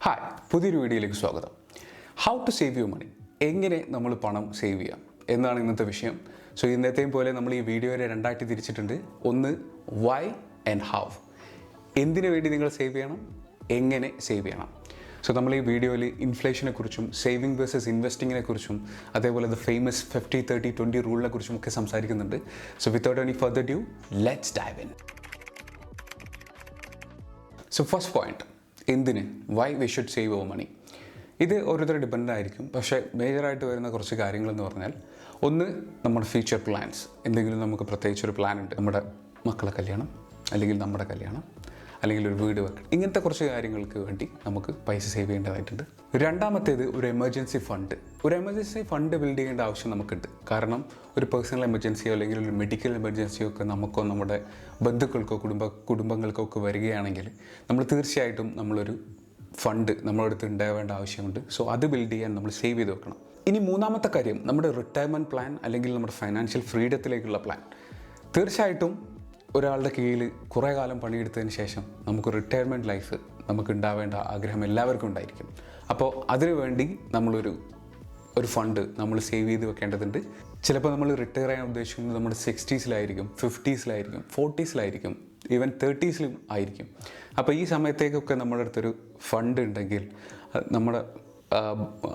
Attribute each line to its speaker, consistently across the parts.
Speaker 1: Hi, പുതിയൊരു വീഡിയോയിലേക്ക് സ്വാഗതം. How to save your money, എങ്ങനെ നമ്മൾ പണം സേവ് ചെയ്യാം എന്നാണ് ഇന്നത്തെ വിഷയം. സോ ഇന്നത്തെയും പോലെ നമ്മൾ ഈ വീഡിയോയെ രണ്ടായിട്ട് തിരിച്ചിട്ടുണ്ട്. ഒന്ന് വൈ ആൻഡ് ഹൗ, എന്തിനു വേണ്ടി നിങ്ങൾ സേവ് ചെയ്യണം, എങ്ങനെ സേവ് ചെയ്യണം. സോ നമ്മൾ ഈ വീഡിയോയിൽ ഇൻഫ്ലേഷനെ കുറിച്ചും സേവിങ് വേഴ്സസ് ഇൻവെസ്റ്റിങ്ങിനെ കുറിച്ചും അതേപോലെ ദ ഫേമസ് 50-30-20 റൂളിനെ കുറിച്ചും ഒക്കെ സംസാരിക്കുന്നുണ്ട്. So without any further due, let's dive in. So first point, എന്തിന്, why we should save our money. ഇത് ഓരോരുത്തർ ഡിപ്പെൻഡ് ആയിരിക്കും. പക്ഷേ മേജറായിട്ട് വരുന്ന കുറച്ച് കാര്യങ്ങളെന്ന് പറഞ്ഞാൽ, ഒന്ന് നമ്മുടെ ഫ്യൂച്ചർ പ്ലാൻസ്. എന്തെങ്കിലും നമുക്ക് പ്രത്യേകിച്ചൊരു പ്ലാൻ ഉണ്ട്, നമ്മുടെ മക്കളെ കല്യാണം, അല്ലെങ്കിൽ നമ്മുടെ കല്യാണം, അല്ലെങ്കിൽ ഒരു വീട് വെക്കണം, ഇങ്ങനത്തെ കുറച്ച് കാര്യങ്ങൾക്ക് വേണ്ടി നമുക്ക് പൈസ സേവ് ചെയ്യേണ്ടതായിട്ടുണ്ട്. രണ്ടാമത്തേത് ഒരു എമർജൻസി ഫണ്ട്. ഒരു എമർജൻസി ഫണ്ട് ബിൽഡ് ചെയ്യേണ്ട ആവശ്യം നമുക്കുണ്ട്. കാരണം ഒരു പേഴ്സണൽ എമർജൻസിയോ അല്ലെങ്കിൽ ഒരു മെഡിക്കൽ എമർജൻസിയോ ഒക്കെ നമുക്കോ നമ്മുടെ ബന്ധുക്കൾക്കോ കുടുംബങ്ങൾക്കോ ഒക്കെ വരികയാണെങ്കിൽ നമ്മൾ തീർച്ചയായിട്ടും നമ്മളൊരു ഫണ്ട് നമ്മുടെ അടുത്ത് ഉണ്ടാവേണ്ട ആവശ്യമുണ്ട്. സോ അത് ബിൽഡ് ചെയ്യാൻ നമ്മൾ സേവ് ചെയ്ത് വെക്കണം. ഇനി മൂന്നാമത്തെ കാര്യം, നമ്മുടെ റിട്ടയർമെൻറ്റ് പ്ലാൻ അല്ലെങ്കിൽ നമ്മുടെ ഫൈനാൻഷ്യൽ ഫ്രീഡത്തിലേക്കുള്ള പ്ലാൻ. തീർച്ചയായിട്ടും ഒരാളുടെ കീഴിൽ കുറേ കാലം പണിയെടുത്തതിന് ശേഷം നമുക്ക് റിട്ടയർമെൻറ്റ് ലൈഫ് നമുക്ക് ഉണ്ടാവേണ്ട ആഗ്രഹം എല്ലാവർക്കും ഉണ്ടായിരിക്കും. അപ്പോൾ അതിനു വേണ്ടി നമ്മളൊരു ഫണ്ട് നമ്മൾ സേവ് ചെയ്ത് വെക്കേണ്ടതുണ്ട്. ചിലപ്പോൾ നമ്മൾ റിട്ടയർ ചെയ്യാൻ ഉദ്ദേശിക്കുന്നത് നമ്മുടെ 60s-ലായിരിക്കും, 50s-ലായിരിക്കും, 40s-ലായിരിക്കും, ഈവൻ 30s-ലും ആയിരിക്കും. അപ്പോൾ ഈ സമയത്തേക്കൊക്കെ നമ്മുടെ അടുത്തൊരു ഫണ്ട് ഉണ്ടെങ്കിൽ നമ്മുടെ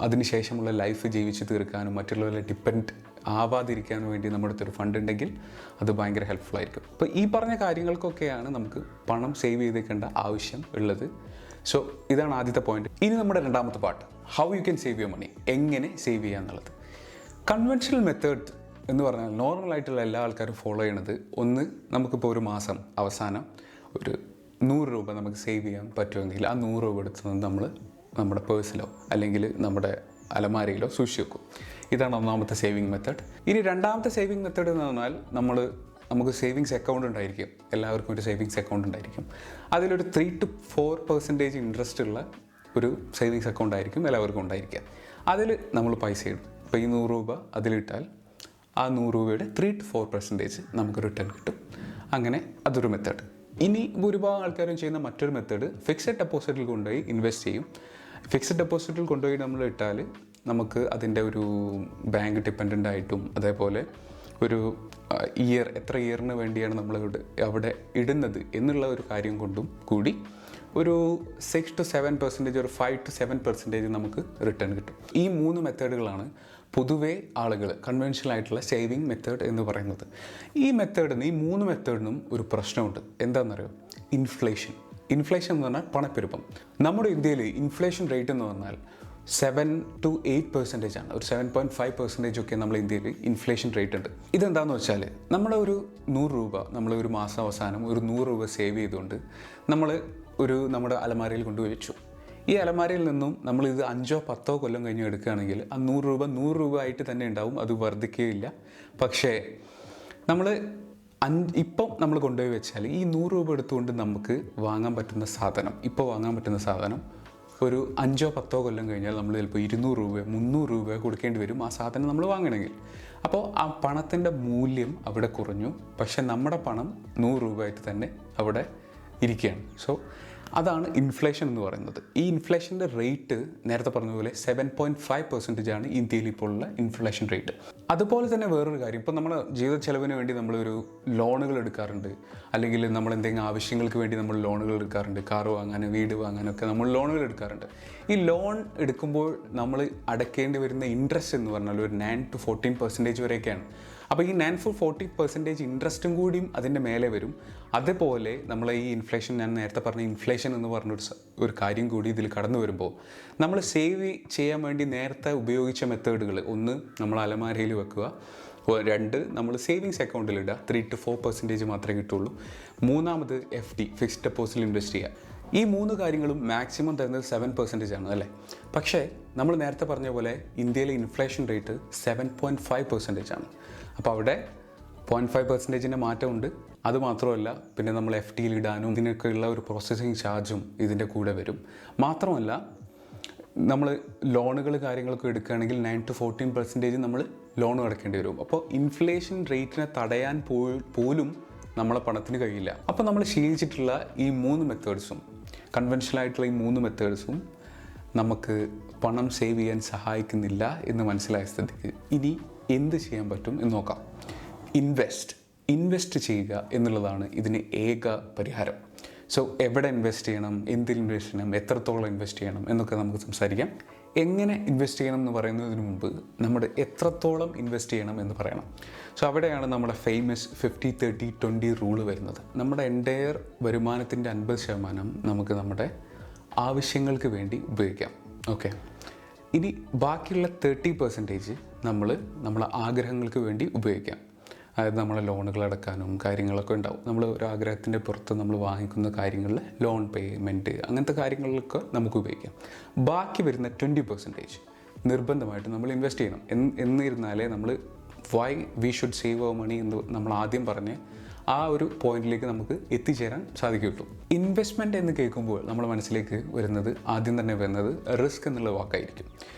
Speaker 1: അതിനുശേഷമുള്ള ലൈഫ് ജീവിച്ച് തീർക്കാനും മറ്റുള്ളവരെ ഡിപ്പെൻഡ് ആവാതിരിക്കാനും വേണ്ടി നമ്മുടെ അടുത്തൊരു ഫണ്ട് ഉണ്ടെങ്കിൽ അത് ഭയങ്കര ഹെൽപ്ഫുൾ ആയിരിക്കും. അപ്പോൾ ഈ പറഞ്ഞ കാര്യങ്ങൾക്കൊക്കെയാണ് നമുക്ക് പണം സേവ് ചെയ്തേക്കേണ്ട ആവശ്യം ഉള്ളത്. സോ ഇതാണ് ആദ്യത്തെ പോയിന്റ്. ഇനി നമ്മുടെ രണ്ടാമത്തെ part, how you can save your money, എങ്ങനെ സേവ് ചെയ്യുക എന്നുള്ളത്. കൺവെൻഷണൽ മെത്തേഡ് എന്ന് പറഞ്ഞാൽ നോർമലായിട്ടുള്ള എല്ലാ ആൾക്കാരും ഫോളോ ചെയ്യണത്, ഒന്ന് നമുക്കിപ്പോൾ ഒരു മാസം അവസാനം ഒരു 100 രൂപ നമുക്ക് സേവ് ചെയ്യാൻ പറ്റുമെങ്കിൽ ആ 100 രൂപ എടുത്ത് നമ്മൾ നമ്മുടെ പേഴ്സിലോ അല്ലെങ്കിൽ നമ്മുടെ അലമാരയിലോ സൂക്ഷിച്ച് വെക്കും. ഇതാണ് ഒന്നാമത്തെ സേവിങ് മെത്തേഡ്. ഇനി രണ്ടാമത്തെ സേവിങ് മെത്തേഡ് എന്ന് പറഞ്ഞാൽ നമുക്ക് സേവിങ്സ് അക്കൗണ്ട് ഉണ്ടായിരിക്കും. എല്ലാവർക്കും ഒരു സേവിങ്സ് അക്കൗണ്ട് ഉണ്ടായിരിക്കും. അതിലൊരു 3-4% ഇൻട്രസ്റ്റ് ഉള്ള ഒരു സേവിങ്സ് അക്കൗണ്ട് ആയിരിക്കും എല്ലാവർക്കും ഉണ്ടായിരിക്കുക. അതിൽ നമ്മൾ പൈസ ഇടും. ഇപ്പോൾ ഈ 100 രൂപ അതിലിട്ടാൽ ആ 100 രൂപയുടെ 3-4% നമുക്ക് റിട്ടേൺ കിട്ടും. അങ്ങനെ അതൊരു മെത്തേഡ്. ഇനി ഭൂരിഭാഗം ആൾക്കാരും ചെയ്യുന്ന മറ്റൊരു മെത്തേഡ്, ഫിക്സഡ് ഡെപ്പോസിറ്റിൽ കൊണ്ടുപോയി ഇൻവെസ്റ്റ് ചെയ്യും. ഫിക്സഡ് ഡെപ്പോസിറ്റിൽ കൊണ്ടുപോയി നമ്മൾ ഇട്ടാൽ നമുക്ക് അതിൻ്റെ ഒരു ബാങ്ക് ഡിപ്പെൻഡൻ്റ് ആയിട്ടും അതേപോലെ ഒരു എത്ര ഇയറിന് വേണ്ടിയാണ് നമ്മൾ അവിടെ ഇടുന്നത് എന്നുള്ള ഒരു കാര്യം കൊണ്ടും കൂടി ഒരു 6-7%, ഒരു 5-7% നമുക്ക് റിട്ടേൺ കിട്ടും. ഈ 3 മെത്തേഡുകളാണ് പൊതുവേ ആളുകൾ കൺവെൻഷണൽ ആയിട്ടുള്ള സേവിങ് മെത്തേഡ് എന്ന് പറയുന്നത്. ഈ 3 മെത്തേഡിനും ഒരു പ്രശ്നമുണ്ട്. എന്താണെന്നറിയോ? ഇൻഫ്ലേഷൻ എന്ന് പറഞ്ഞാൽ പണപ്പെരുപ്പം. നമ്മുടെ ഇന്ത്യയിൽ ഇൻഫ്ലേഷൻ റേറ്റ് എന്ന് പറഞ്ഞാൽ 7-8% ആണ്. ഒരു 7.5% ഒക്കെ നമ്മൾ ഇന്ത്യയിൽ ഇൻഫ്ലേഷൻ റേറ്റ് ഉണ്ട്. ഇതെന്താണെന്ന് വെച്ചാൽ, നമ്മുടെ ഒരു 100 രൂപ നമ്മൾ ഒരു മാസം അവസാനം ഒരു 100 രൂപ സേവ് ചെയ്തുകൊണ്ട് നമ്മൾ നമ്മുടെ അലമാരയിൽ കൊണ്ടുപോയി വെച്ചു. ഈ അലമാരയിൽ നിന്നും നമ്മളിത് 5-10 കൊല്ലം കഴിഞ്ഞ് എടുക്കുകയാണെങ്കിൽ ആ 100 രൂപ ആയിട്ട് തന്നെ ഉണ്ടാവും, അത് വർദ്ധിക്കുകയില്ല. പക്ഷേ ഇപ്പം നമ്മൾ കൊണ്ടുപോയി വെച്ചാൽ ഈ 100 രൂപ എടുത്തുകൊണ്ട് നമുക്ക് വാങ്ങാൻ പറ്റുന്ന സാധനം ഒരു 5-10 കൊല്ലം കഴിഞ്ഞാൽ നമ്മൾ ചിലപ്പോൾ 200 രൂപ 300 രൂപ കൊടുക്കേണ്ടി വരും ആ സാധനം നമ്മൾ വാങ്ങണമെങ്കിൽ. അപ്പോൾ ആ പണത്തിൻ്റെ മൂല്യം അവിടെ കുറഞ്ഞു, പക്ഷേ നമ്മുടെ പണം 100 രൂപ ആയിട്ട് തന്നെ അവിടെ ഇരിക്കുകയാണ്. സോ അതാണ് ഇൻഫ്ലേഷൻ എന്ന് പറയുന്നത്. ഈ ഇൻഫ്ലേഷൻ്റെ റേറ്റ് നേരത്തെ പറഞ്ഞതുപോലെ 7.5% ആണ് ഇന്ത്യയിൽ ഇപ്പോൾ ഉള്ള ഇൻഫ്ലേഷൻ റേറ്റ്. അതുപോലെ തന്നെ വേറൊരു കാര്യം, ഇപ്പോൾ നമ്മുടെ ജീവിത ചെലവിന് വേണ്ടി നമ്മളൊരു ലോണുകൾ എടുക്കാറുണ്ട്, അല്ലെങ്കിൽ നമ്മൾ എന്തെങ്കിലും ആവശ്യങ്ങൾക്ക് വേണ്ടി നമ്മൾ ലോണുകൾ എടുക്കാറുണ്ട്. കാർ വാങ്ങാൻ, വീട് വാങ്ങാനൊക്കെ നമ്മൾ ലോണുകൾ എടുക്കാറുണ്ട്. ഈ ലോൺ എടുക്കുമ്പോൾ നമ്മൾ അടയ്ക്കേണ്ടി വരുന്ന ഇൻട്രസ്റ്റ് എന്ന് പറഞ്ഞാൽ ഒരു 9-14% വരെയൊക്കെയാണ്. അപ്പോൾ ഈ 9-14% ഇൻട്രസ്റ്റും കൂടിയും അതിൻ്റെ മേലെ വരും. അതേപോലെ നമ്മൾ ഈ ഇൻഫ്ലേഷൻ, ഞാൻ നേരത്തെ പറഞ്ഞ ഇൻഫ്ലേഷൻ എന്ന് പറഞ്ഞൊരു കാര്യം കൂടി ഇതിൽ കടന്നു വരുമ്പോൾ, നമ്മൾ സേവ് ചെയ്യാൻ വേണ്ടി നേരത്തെ ഉപയോഗിച്ച മെത്തേഡുകൾ, ഒന്ന് നമ്മൾ അലമാരയിൽ വെക്കുക, 2 നമ്മൾ സേവിങ്സ് അക്കൗണ്ടിലിടുക, 3-4% മാത്രമേ കിട്ടുള്ളൂ, 3ാമത് FD ഫിക്സ്ഡ് ഡെപ്പോസിറ്റിൽ ഇൻവെസ്റ്റ് ചെയ്യുക. ഈ 3 കാര്യങ്ങളും മാക്സിമം തരുന്നത് 7% ആണ് അല്ലേ? പക്ഷേ നമ്മൾ നേരത്തെ പറഞ്ഞ പോലെ ഇന്ത്യയിലെ ഇൻഫ്ലേഷൻ റേറ്റ് 7.5% ആണ്. അപ്പോൾ അവിടെ 0.5%-ൻ്റെ മാറ്റമുണ്ട്. അതുമാത്രമല്ല, പിന്നെ നമ്മൾ FDയിൽ ഇടാനും ഇതിനൊക്കെയുള്ള ഒരു പ്രോസസ്സിങ് ചാർജും ഇതിൻ്റെ കൂടെ വരും. മാത്രമല്ല, നമ്മൾ ലോണുകൾ കാര്യങ്ങളൊക്കെ എടുക്കുകയാണെങ്കിൽ 9-14% നമ്മൾ ലോൺ അടയ്ക്കേണ്ടി വരും. അപ്പോൾ ഇൻഫ്ലേഷൻ റേറ്റിനെ തടയാൻ പോലും നമ്മളെ പണത്തിന് കഴിയില്ല. അപ്പോൾ നമ്മൾ ശീലിച്ചിട്ടുള്ള ഈ 3 മെത്തേഡ്സും, കൺവെൻഷനൽ ആയിട്ടുള്ള ഈ 3 മെത്തേഡ്സും നമുക്ക് പണം സേവ് ചെയ്യാൻ സഹായിക്കുന്നില്ല എന്ന് മനസ്സിലായ സ്ഥിതിക്ക് ഇനി എന്ത് ചെയ്യാൻ പറ്റും എന്ന് നോക്കാം. ഇൻവെസ്റ്റ് ചെയ്യുക എന്നുള്ളതാണ് ഇതിന് ഏക പരിഹാരം. സോ എവിടെ ഇൻവെസ്റ്റ് ചെയ്യണം, എന്തിൽ ഇൻവെസ്റ്റ് ചെയ്യണം, എത്രത്തോളം ഇൻവെസ്റ്റ് ചെയ്യണം എന്നൊക്കെ നമുക്ക് സംസാരിക്കാം. എങ്ങനെ ഇൻവെസ്റ്റ് ചെയ്യണം എന്ന് പറയുന്നതിന് മുമ്പ് നമ്മുടെ എത്രത്തോളം ഇൻവെസ്റ്റ് ചെയ്യണം എന്ന് പറയണം. സോ അവിടെയാണ് നമ്മുടെ ഫേമസ് 50-30-20 റൂള് വരുന്നത്. നമ്മുടെ എൻ്റയർ വരുമാനത്തിൻ്റെ 50% നമുക്ക് നമ്മുടെ ആവശ്യങ്ങൾക്ക് വേണ്ടി ഉപയോഗിക്കാം. ഓക്കെ, ഇനി ബാക്കിയുള്ള 30% നമ്മളെ ആഗ്രഹങ്ങൾക്ക് വേണ്ടി ഉപയോഗിക്കാം. അതായത് നമ്മളെ ലോണുകൾ അടക്കാനും കാര്യങ്ങളൊക്കെ ഉണ്ടാവും. നമ്മൾ ഒരു ആഗ്രഹത്തിൻ്റെ പുറത്ത് നമ്മൾ വാങ്ങിക്കുന്ന കാര്യങ്ങളിൽ ലോൺ പേയ്മെൻറ്റ് അങ്ങനത്തെ കാര്യങ്ങളിലൊക്കെ നമുക്ക് ഉപയോഗിക്കാം. ബാക്കി വരുന്ന 20% നിർബന്ധമായിട്ട് നമ്മൾ ഇൻവെസ്റ്റ് ചെയ്യണം. എന്നിരുന്നാലേ നമ്മൾ why we should save our money എന്ന് നമ്മൾ ആദ്യം പറഞ്ഞ് ആ ഒരു പോയിന്റിലേക്ക് നമുക്ക് എത്തിച്ചേരാൻ സാധിക്കുകയുള്ളൂ. ഇൻവെസ്റ്റ്മെൻറ്റ് എന്ന് കേൾക്കുമ്പോൾ നമ്മുടെ മനസ്സിലേക്ക് ആദ്യം തന്നെ വരുന്നത് റിസ്ക് എന്നുള്ള വാക്കായിരിക്കും.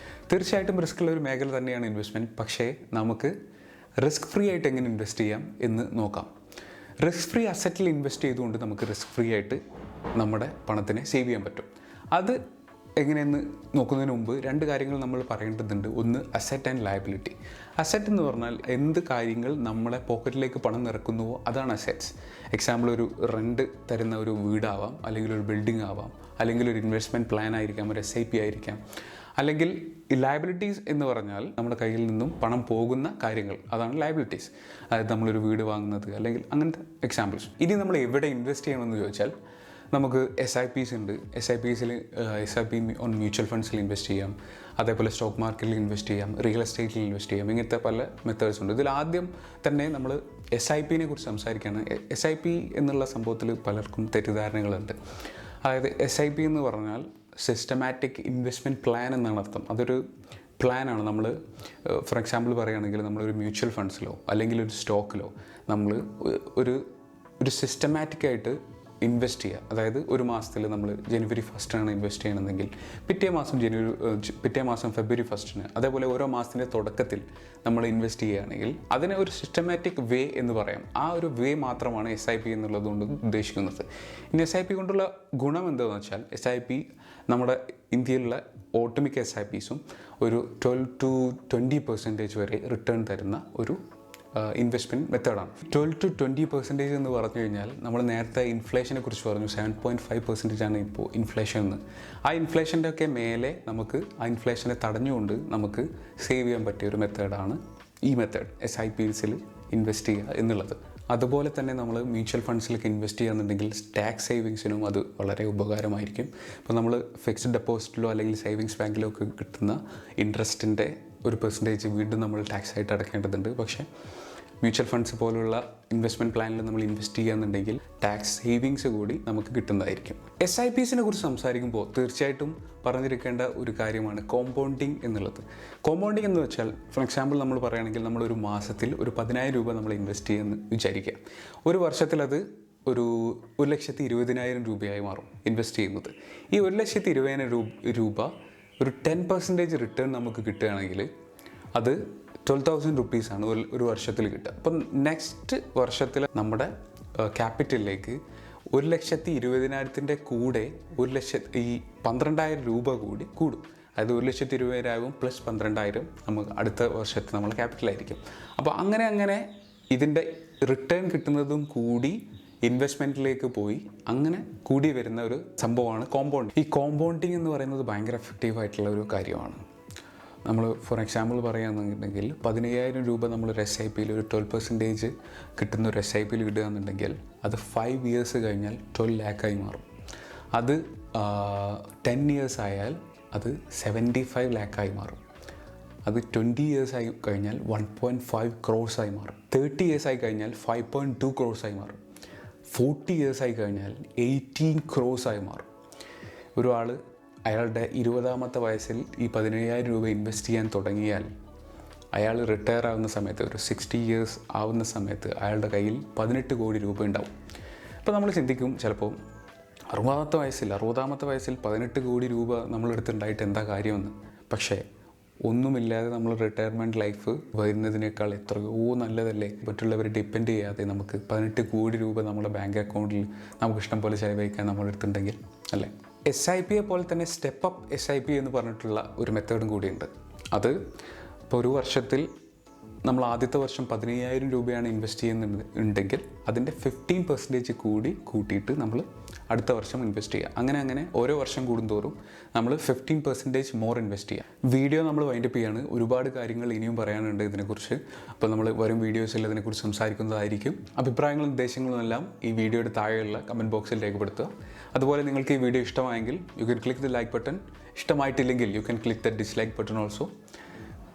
Speaker 1: തീർച്ചയായിട്ടും റിസ്ക് ഉള്ള ഒരു മേഖല തന്നെയാണ് ഇൻവെസ്റ്റ്മെൻറ്റ്. പക്ഷേ നമുക്ക് റിസ്ക് ഫ്രീ ആയിട്ട് എങ്ങനെ ഇൻവെസ്റ്റ് ചെയ്യാം എന്ന് നോക്കാം. റിസ്ക് ഫ്രീ അസറ്റിൽ ഇൻവെസ്റ്റ് ചെയ്തുകൊണ്ട് നമുക്ക് റിസ്ക് ഫ്രീ ആയിട്ട് നമ്മുടെ പണത്തിനെ സേവ് ചെയ്യാൻ പറ്റും. അത് എങ്ങനെയെന്ന് നോക്കുന്നതിന് മുമ്പ് 2 കാര്യങ്ങൾ നമ്മൾ പറയേണ്ടതുണ്ട്. ഒന്ന് അസറ്റ് ആൻഡ് ലയബിലിറ്റി. അസറ്റ് എന്ന് പറഞ്ഞാൽ എന്ത് കാര്യങ്ങൾ നമ്മളെ പോക്കറ്റിലേക്ക് പണം നിറക്കുന്നുവോ അതാണ് അസറ്റ്സ്. എക്സാമ്പിൾ ഒരു റെൻറ്റ് തരുന്ന ഒരു വീടാവാം, അല്ലെങ്കിൽ ഒരു ബിൽഡിംഗ് ആവാം, അല്ലെങ്കിൽ ഒരു ഇൻവെസ്റ്റ്മെൻറ്റ് പ്ലാൻ ആയിരിക്കാം, ഒരു SIP ആയിരിക്കാം. അല്ലെങ്കിൽ ഈ ലയബിലിറ്റീസ് എന്ന് പറഞ്ഞാൽ നമ്മുടെ കയ്യിൽ നിന്നും പണം പോകുന്ന കാര്യങ്ങൾ, അതാണ് ലയബിലിറ്റീസ്. അതായത് നമ്മളൊരു വീട് വാങ്ങുന്നത് അല്ലെങ്കിൽ അങ്ങനത്തെ എക്സാമ്പിൾസ്. ഇനി നമ്മൾ എവിടെ ഇൻവെസ്റ്റ് ചെയ്യണമെന്ന് ചോദിച്ചാൽ നമുക്ക് SIPs ഉണ്ട്. SIP ഓൺ മ്യൂച്വൽ ഫണ്ട്സിൽ ഇൻവെസ്റ്റ് ചെയ്യാം, അതേപോലെ സ്റ്റോക്ക് മാർക്കറ്റിൽ ഇൻവെസ്റ്റ് ചെയ്യാം, റിയൽ എസ്റ്റേറ്റിൽ ഇൻവെസ്റ്റ് ചെയ്യാം. ഇങ്ങനത്തെ പല മെത്തേഡ്സ് ഉണ്ട്. ഇതിൽ ആദ്യം തന്നെ നമ്മൾ SIPനെ കുറിച്ച് സംസാരിക്കുകയാണ്. SIP എന്നുള്ള സംഭവത്തിൽ പലർക്കും തെറ്റിദ്ധാരണകളുണ്ട്. അതായത് SIP എന്ന് പറഞ്ഞാൽ സിസ്റ്റമാറ്റിക് ഇൻവെസ്റ്റ്മെൻറ്റ് പ്ലാൻ എന്നാണ് അർത്ഥം. അതൊരു പ്ലാനാണ്. നമ്മൾ ഫോർ എക്സാമ്പിൾ പറയുകയാണെങ്കിൽ നമ്മളൊരു മ്യൂച്വൽ ഫണ്ട്സിലോ അല്ലെങ്കിൽ ഒരു സ്റ്റോക്കിലോ നമ്മൾ ഒരു സിസ്റ്റമാറ്റിക്കായിട്ട് ഇൻവെസ്റ്റ് ചെയ്യുക. അതായത് ഒരു മാസത്തിൽ നമ്മൾ ജനുവരി 1 ഇൻവെസ്റ്റ് ചെയ്യണമെങ്കിൽ പിറ്റേ മാസം ഫെബ്രുവരി 1, അതേപോലെ ഓരോ മാസത്തിൻ്റെ തുടക്കത്തിൽ നമ്മൾ ഇൻവെസ്റ്റ് ചെയ്യുകയാണെങ്കിൽ അതിനെ ഒരു സിസ്റ്റമാറ്റിക് വേ എന്ന് പറയാം. ആ ഒരു വേ മാത്രമാണ് SIP എന്നുള്ളതുകൊണ്ട് ഉദ്ദേശിക്കുന്നത്. ഇനി SIP കൊണ്ടുള്ള ഗുണം എന്താണെന്ന് വെച്ചാൽ SIP നമ്മുടെ ഇന്ത്യയിലുള്ള ഒട്ടുമിക്ക SIPസും ഒരു 12-20% വരെ റിട്ടേൺ തരുന്ന ഒരു ഇൻവെസ്റ്റ്മെൻറ്റ് മെത്തേഡാണ്. 12-20% എന്ന് പറഞ്ഞു കഴിഞ്ഞാൽ നമ്മൾ നേരത്തെ ഇൻഫ്ലേഷനെ കുറിച്ച് പറഞ്ഞു. 7.5% ഇപ്പോൾ ഇൻഫ്ലേഷൻ എന്ന്. ആ ഇൻഫ്ലേഷൻ്റെ ഒക്കെ മേലെ നമുക്ക് ആ ഇൻഫ്ലേഷനെ തടഞ്ഞുകൊണ്ട് നമുക്ക് സേവ് ചെയ്യാൻ പറ്റിയ ഒരു മെത്തേഡാണ് ഈ മെത്തേഡ്, SIPസിൽ ഇൻവെസ്റ്റ് ചെയ്യുക എന്നുള്ളത്. അതുപോലെ തന്നെ നമ്മൾ മ്യൂച്വൽ ഫണ്ട്സിലേക്ക് ഇൻവെസ്റ്റ് ചെയ്യുകയാണെന്നുണ്ടെങ്കിൽ ടാക്സ് സേവിങ്സിനും അത് വളരെ ഉപകാരമായിരിക്കും. ഇപ്പോൾ നമ്മൾ ഫിക്സ്ഡ് ഡെപ്പോസിറ്റിലോ അല്ലെങ്കിൽ സേവിങ്സ് ബാങ്കിലോ ഒക്കെ കിട്ടുന്ന ഇൻട്രസ്റ്റിൻ്റെ ഒരു പെർസെൻറ്റേജ് വീണ്ടും നമ്മൾ ടാക്സ് ആയിട്ട് അടക്കേണ്ടതുണ്ട്. പക്ഷേ മ്യൂച്വൽ ഫണ്ട്സ് പോലുള്ള ഇൻവെസ്റ്റ്മെൻറ്റ് പ്ലാനിൽ നമ്മൾ ഇൻവെസ്റ്റ് ചെയ്യുകയാണെന്നുണ്ടെങ്കിൽ ടാക്സ് സേവിങ്സ് കൂടി നമുക്ക് കിട്ടുന്നതായിരിക്കും. SIPസിനെ കുറിച്ച് സംസാരിക്കുമ്പോൾ തീർച്ചയായിട്ടും പറഞ്ഞിരിക്കേണ്ട ഒരു കാര്യമാണ് കോമ്പൗണ്ടിങ് എന്നുള്ളത്. കോമ്പൗണ്ടിങ് എന്ന് വെച്ചാൽ ഫോർ എക്സാമ്പിൾ നമ്മൾ പറയുകയാണെങ്കിൽ നമ്മളൊരു മാസത്തിൽ ഒരു 10,000 രൂപ നമ്മൾ ഇൻവെസ്റ്റ് ചെയ്യുമെന്ന് വിചാരിക്കുക. ഒരു വർഷത്തിൽ അത് ഒരു 1,20,000 രൂപയായി മാറും ഇൻവെസ്റ്റ് ചെയ്യുന്നത്. ഈ 1,20,000 രൂപ ഒരു 10% റിട്ടേൺ നമുക്ക് കിട്ടുകയാണെങ്കിൽ അത് 12,000 റുപ്പീസാണ് ഒരു വർഷത്തിൽ കിട്ടുക. അപ്പം നെക്സ്റ്റ് വർഷത്തിൽ നമ്മുടെ ക്യാപിറ്റലിലേക്ക് 1,20,000 കൂടെ ഈ 12,000 രൂപ കൂടി കൂടും. അതായത് 1,20,000 പ്ലസ് 12,000 നമുക്ക് അടുത്ത വർഷത്തിൽ നമ്മളെ ക്യാപിറ്റലായിരിക്കും. അപ്പോൾ അങ്ങനെ ഇതിൻ്റെ റിട്ടേൺ കിട്ടുന്നതും കൂടി ഇൻവെസ്റ്റ്മെൻറ്റിലേക്ക് പോയി അങ്ങനെ കൂടി വരുന്ന ഒരു സംഭവമാണ് കോമ്പൗണ്ടിങ്. ഈ കോമ്പൗണ്ടിങ് എന്ന് പറയുന്നത് ഭയങ്കര എഫക്റ്റീവായിട്ടുള്ള ഒരു കാര്യമാണ്. നമ്മൾ ഫോർ എക്സാമ്പിൾ പറയുകയാണെന്നുണ്ടെങ്കിൽ 15,000 രൂപ നമ്മളൊരു SIPയിൽ ഒരു 12% കിട്ടുന്ന ഒരു SIPയിൽ ഇടുകയാണെന്നുണ്ടെങ്കിൽ അത് 5 ഇയേഴ്സ് കഴിഞ്ഞാൽ 12 lakhs മാറും. അത് 10 ഇയേഴ്സ് ആയാൽ അത് 75 lakhs മാറും. അത് 20 ഇയേഴ്സ് ആയി കഴിഞ്ഞാൽ 1.5 crores മാറും. 30 ഇയേഴ്സ് ആയി കഴിഞ്ഞാൽ 5.2 crores മാറും. 40 ഇയേഴ്സ് ആയി കഴിഞ്ഞാൽ 18 crores മാറും. ഒരാൾ അയാളുടെ 20ാമത്തെ വയസ്സിൽ ഈ 15,000 രൂപ ഇൻവെസ്റ്റ് ചെയ്യാൻ തുടങ്ങിയാൽ അയാൾ റിട്ടയർ ആവുന്ന സമയത്ത് ഒരു 60 ഇയേഴ്സ് ആവുന്ന സമയത്ത് അയാളുടെ കയ്യിൽ 18 കോടി രൂപ ഉണ്ടാവും. അപ്പോൾ നമ്മൾ ചിന്തിക്കും ചിലപ്പോൾ 60ാമത്തെ വയസ്സിൽ 18 കോടി രൂപ നമ്മളെടുത്തുണ്ടായിട്ട് എന്താ കാര്യമെന്ന്. പക്ഷേ ഒന്നുമില്ലാതെ നമ്മൾ റിട്ടയർമെൻറ്റ് ലൈഫ് വരുന്നതിനേക്കാൾ എത്രയോ നല്ലതല്ലേ. മറ്റുള്ളവരെ ഡിപ്പെൻഡ് ചെയ്യാതെ നമുക്ക് 18 കോടി രൂപ നമ്മുടെ ബാങ്ക് അക്കൗണ്ടിൽ നമുക്ക് ഇഷ്ടം പോലെ ചിലവഴിക്കാൻ നമ്മളെടുത്തുണ്ടെങ്കിൽ അല്ലേ. SIP പോലെ തന്നെ സ്റ്റെപ്പ് അപ്പ് SIP എന്ന് പറഞ്ഞിട്ടുള്ള ഒരു മെത്തേഡും കൂടിയുണ്ട്. അത് ഇപ്പോൾ ഒരു വർഷത്തിൽ നമ്മൾ ആദ്യത്തെ വർഷം 15,000 രൂപയാണ് ഇൻവെസ്റ്റ് ചെയ്യുന്നുണ്ടെങ്കിൽ അതിൻ്റെ 15% കൂടി കൂട്ടിയിട്ട് നമ്മൾ അടുത്ത വർഷം ഇൻവെസ്റ്റ് ചെയ്യുക. അങ്ങനെ ഓരോ വർഷം കൂടുന്തോറും നമ്മൾ 15% മോർ ഇൻവെസ്റ്റ് ചെയ്യുക. വീഡിയോ നമ്മൾ വൈൻഡപ്പ് ചെയ്യാണ്. ഒരുപാട് കാര്യങ്ങൾ ഇനിയും പറയാനുണ്ട് ഇതിനെക്കുറിച്ച്. അപ്പോൾ നമ്മൾ വരും വീഡിയോസിൽ ഇതിനെക്കുറിച്ച് സംസാരിക്കുന്നതായിരിക്കും. അഭിപ്രായങ്ങളും നിർദ്ദേശങ്ങളും എല്ലാം ഈ വീഡിയോയുടെ താഴെയുള്ള കമൻറ്റ് ബോക്സിൽ രേഖപ്പെടുത്തുക. അതുപോലെ നിങ്ങൾക്ക് ഈ വീഡിയോ ഇഷ്ടമായെങ്കിൽ you can click the like button. ഇഷ്ടമായിട്ടില്ലെങ്കിൽ you can click the dislike button also.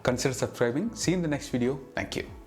Speaker 1: Consider subscribing. See you in the next video. Thank you.